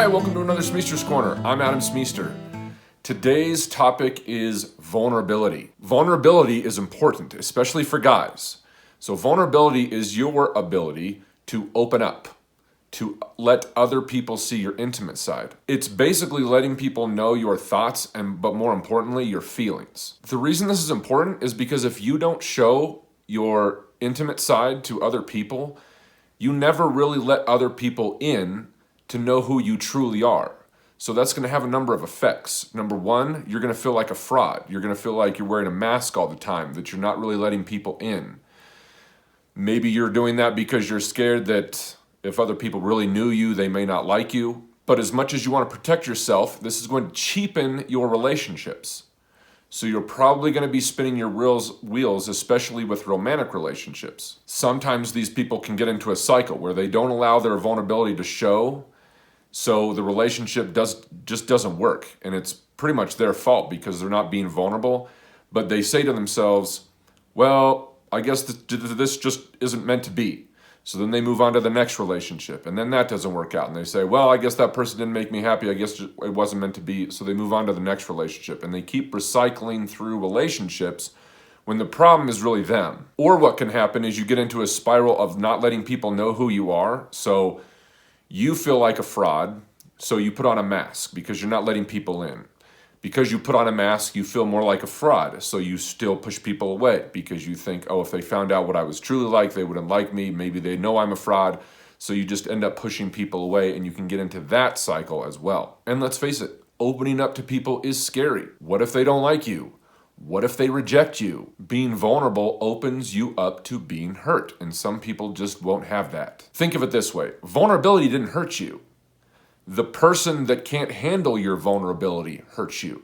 Hi, welcome to another Smeester's Corner. I'm Adam Smeester. Today's topic is vulnerability. Vulnerability is important, especially for guys. So vulnerability is your ability to open up, to let other people see your intimate side. It's basically letting people know your thoughts but more importantly, your feelings. The reason this is important is because if you don't show your intimate side to other people, you never really let other people in to know who you truly are. So that's going to have a number of effects. Number one, you're going to feel like a fraud. You're going to feel like you're wearing a mask all the time, that you're not really letting people in. Maybe you're doing that because you're scared that if other people really knew you, they may not like you. But as much as you want to protect yourself, this is going to cheapen your relationships. So you're probably going to be spinning your wheels, especially with romantic relationships. Sometimes these people can get into a cycle where they don't allow their vulnerability to show, so the relationship just doesn't work. And it's pretty much their fault because they're not being vulnerable. But they say to themselves, well, I guess this just isn't meant to be. So then they move on to the next relationship, and then that doesn't work out. And they say, well, I guess that person didn't make me happy. I guess it wasn't meant to be. So they move on to the next relationship, and they keep recycling through relationships when the problem is really them. Or what can happen is you get into a spiral of not letting people know who you are. So you feel like a fraud, so you put on a mask because you're not letting people in. Because you put on a mask, you feel more like a fraud, so you still push people away because you think, oh, if they found out what I was truly like, they wouldn't like me. Maybe they know I'm a fraud, so you just end up pushing people away, and you can get into that cycle as well. And let's face it, opening up to people is scary. What if they don't like you? What if they reject you? Being vulnerable opens you up to being hurt, and some people just won't have that. Think of it this way. Vulnerability didn't hurt you. The person that can't handle your vulnerability hurts you.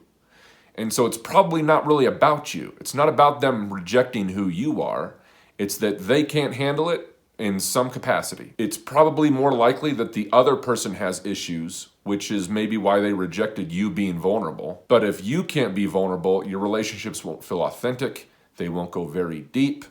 And so it's probably not really about you. It's not about them rejecting who you are. It's that they can't handle it in some capacity. It's probably more likely that the other person has issues, which is maybe why they rejected you being vulnerable. But if you can't be vulnerable, your relationships won't feel authentic. They won't go very deep.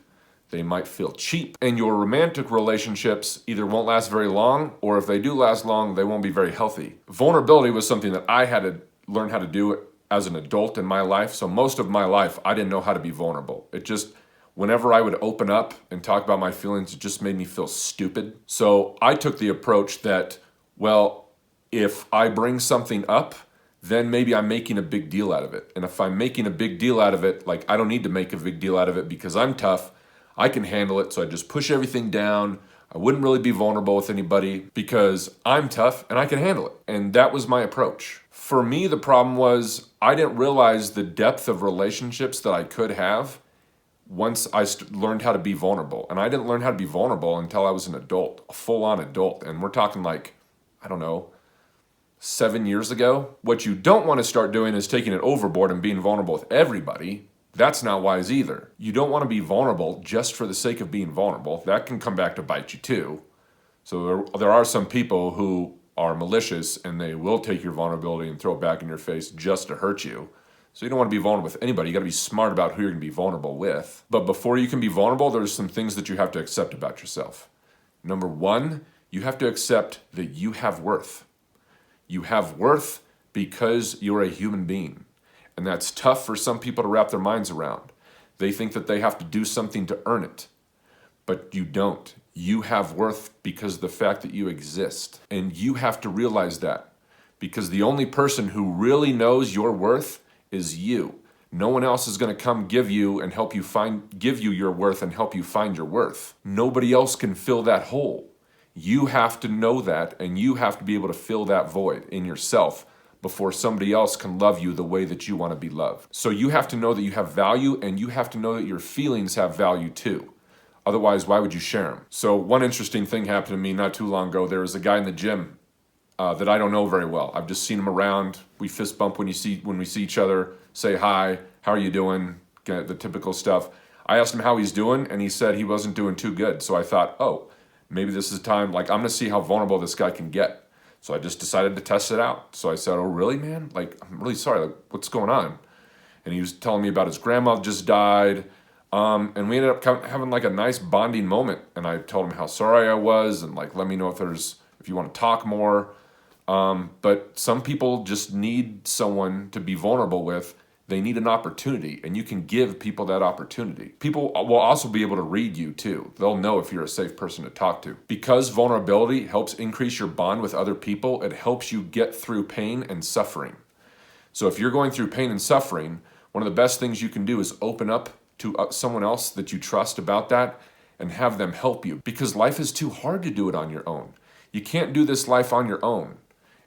They might feel cheap, and your romantic relationships either won't last very long, or if they do last long, they won't be very healthy. Vulnerability was something that I had to learn how to do as an adult in my life. So most of my life, I didn't know how to be vulnerable. It just, whenever I would open up and talk about my feelings, it just made me feel stupid. So I took the approach that, well, if I bring something up, then maybe I'm making a big deal out of it. And if I'm making a big deal out of it, like I don't need to make a big deal out of it because I'm tough, I can handle it, so I just push everything down. I wouldn't really be vulnerable with anybody because I'm tough and I can handle it. And that was my approach. For me, the problem was I didn't realize the depth of relationships that I could have once I learned how to be vulnerable. And I didn't learn how to be vulnerable until I was an adult, a full-on adult. And we're talking like, I don't know, 7 years ago. What you don't want to start doing is taking it overboard and being vulnerable with everybody. That's not wise either. You don't want to be vulnerable just for the sake of being vulnerable. That can come back to bite you too. So there are some people who are malicious and they will take your vulnerability and throw it back in your face just to hurt you. So you don't want to be vulnerable with anybody. You got to be smart about who you're going to be vulnerable with. But before you can be vulnerable, there's some things that you have to accept about yourself. Number one, you have to accept that you have worth. You have worth because you're a human being. And that's tough for some people to wrap their minds around. They think that they have to do something to earn it. But you don't. You have worth because of the fact that you exist. And you have to realize that. Because the only person who really knows your worth is you. No one else is going to come give you your worth and help you find your worth. Nobody else can fill that hole. You have to know that, and you have to be able to fill that void in yourself before somebody else can love you the way that you want to be loved. So you have to know that you have value, and you have to know that your feelings have value too. Otherwise, why would you share them? So one interesting thing happened to me not too long ago. There was a guy in the gym that I don't know very well. I've just seen him around. We fist bump when we see each other, say hi, how are you doing, the typical stuff. I asked him how he's doing, and he said he wasn't doing too good. So I thought, oh, maybe this is time, like I'm going to see how vulnerable this guy can get. So I just decided to test it out. So I said, oh, really, man? Like, I'm really sorry. Like, what's going on? And he was telling me about his grandma just died. And we ended up having like a nice bonding moment. And I told him how sorry I was and like, let me know if you want to talk more. But some people just need someone to be vulnerable with. They need an opportunity, and you can give people that opportunity. People will also be able to read you too. They'll know if you're a safe person to talk to. Because vulnerability helps increase your bond with other people, it helps you get through pain and suffering. So if you're going through pain and suffering, one of the best things you can do is open up to someone else that you trust about that and have them help you, because life is too hard to do it on your own. You can't do this life on your own.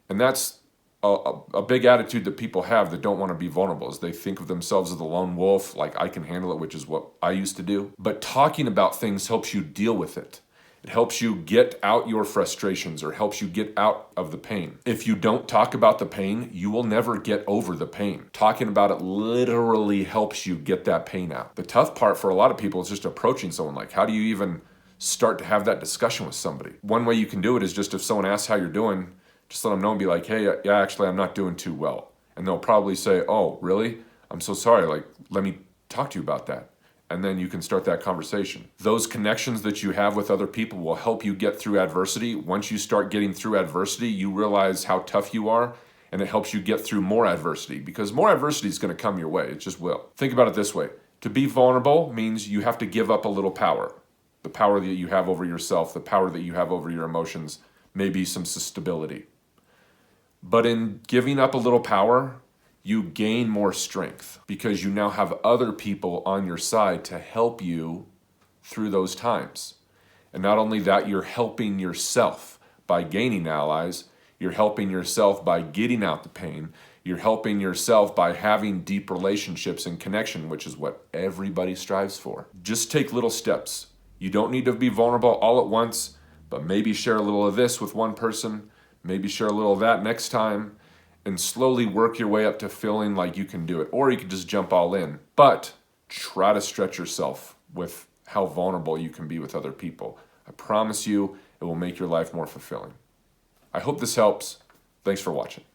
And that's a big attitude that people have that don't want to be vulnerable, is they think of themselves as the lone wolf, like I can handle it, which is what I used to do. But talking about things helps you deal with it. It helps you get out your frustrations or helps you get out of the pain. If you don't talk about the pain, you will never get over the pain. Talking about it literally helps you get that pain out. The tough part for a lot of people is just approaching someone. Like, how do you even start to have that discussion with somebody? One way you can do it is just, if someone asks how you're doing, just let them know and be like, hey, yeah, actually, I'm not doing too well. And they'll probably say, oh, really? I'm so sorry. Like, let me talk to you about that. And then you can start that conversation. Those connections that you have with other people will help you get through adversity. Once you start getting through adversity, you realize how tough you are, and it helps you get through more adversity, because more adversity is going to come your way. It just will. Think about it this way. To be vulnerable means you have to give up a little power. The power that you have over yourself, the power that you have over your emotions, maybe some stability. But in giving up a little power, you gain more strength, because you now have other people on your side to help you through those times. And not only that, you're helping yourself by gaining allies. You're helping yourself by getting out the pain. You're helping yourself by having deep relationships and connection, which is what everybody strives for. Just take little steps. You don't need to be vulnerable all at once, but maybe share a little of this with one person, maybe share a little of that next time, and slowly work your way up to feeling like you can do it. Or you could just jump all in. But try to stretch yourself with how vulnerable you can be with other people. I promise you, it will make your life more fulfilling. I hope this helps. Thanks for watching.